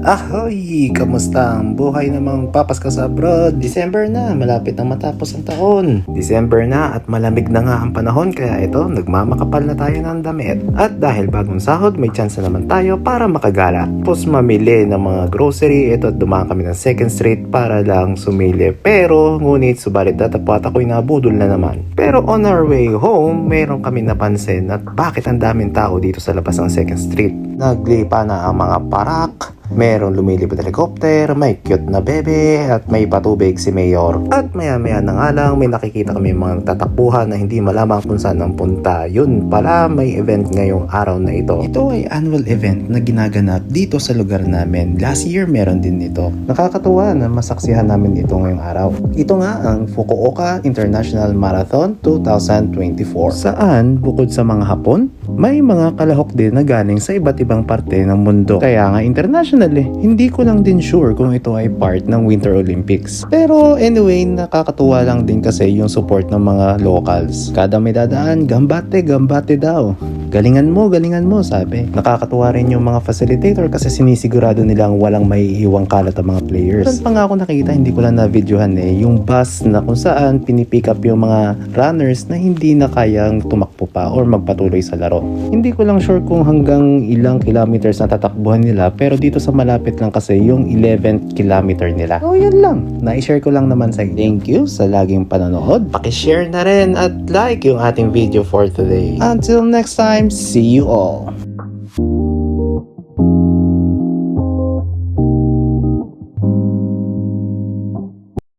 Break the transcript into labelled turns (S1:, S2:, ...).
S1: Ahoy! Kamusta ang buhay ng mga papasko sa abroad? December na, malapit na matapos ang taon. December na at malamig na nga ang panahon kaya ito, nagmamakapal na tayo ng damit. At dahil bagong sahod, may chance na naman tayo para makagala. Tapos mamili ng mga grocery, ito at dumaan kami ng 2nd Street para lang sumili. Pero ngunit subalit datapat ako'y nabudol na naman. Pero on our way home, meron kami napansin at bakit ang daming tao dito sa labas ng 2nd Street. Naglipa na ang mga parak, meron lumilipad helicopter, may cute na bebe, at may patubig si Mayor. At maya-maya na nga lang, may nakikita kami mga tatakbuhan na hindi malamang kung saan ang punta. Yun pala, may event ngayong araw na ito. Ito ay annual event na ginaganap dito sa lugar namin. Last year, meron din ito. Nakakatuwa na masaksihan namin ito ngayong araw. Ito nga ang Fukuoka International Marathon 2024. Saan, bukod sa mga Hapon, may mga kalahok din na galing sa iba't ibang parte ng mundo. Kaya nga international hindi ko lang din sure kung ito ay part ng Winter Olympics. Pero anyway, nakakatuwa lang din kasi yung support ng mga locals. Kada may dadaan, gambate daw. Galingan mo, sabi. Nakakatuwa rin yung mga facilitator kasi sinisigurado nilang walang maiiwang kalat ang mga players. Saan pa nga ako nakita, hindi ko lang na-videohan yung bus na kung saan pinipick up yung mga runners na hindi na kayang tumakbo pa or magpatuloy sa laro. Hindi ko lang sure kung hanggang ilang kilometers na tatakbuhan nila, pero dito sa malapit lang kasi yung 11th kilometer nila. So yun lang, na-share ko lang naman sa inyo. Thank you sa laging panonood. Pakishare na rin at like yung ating video for today. Until next time, see you all.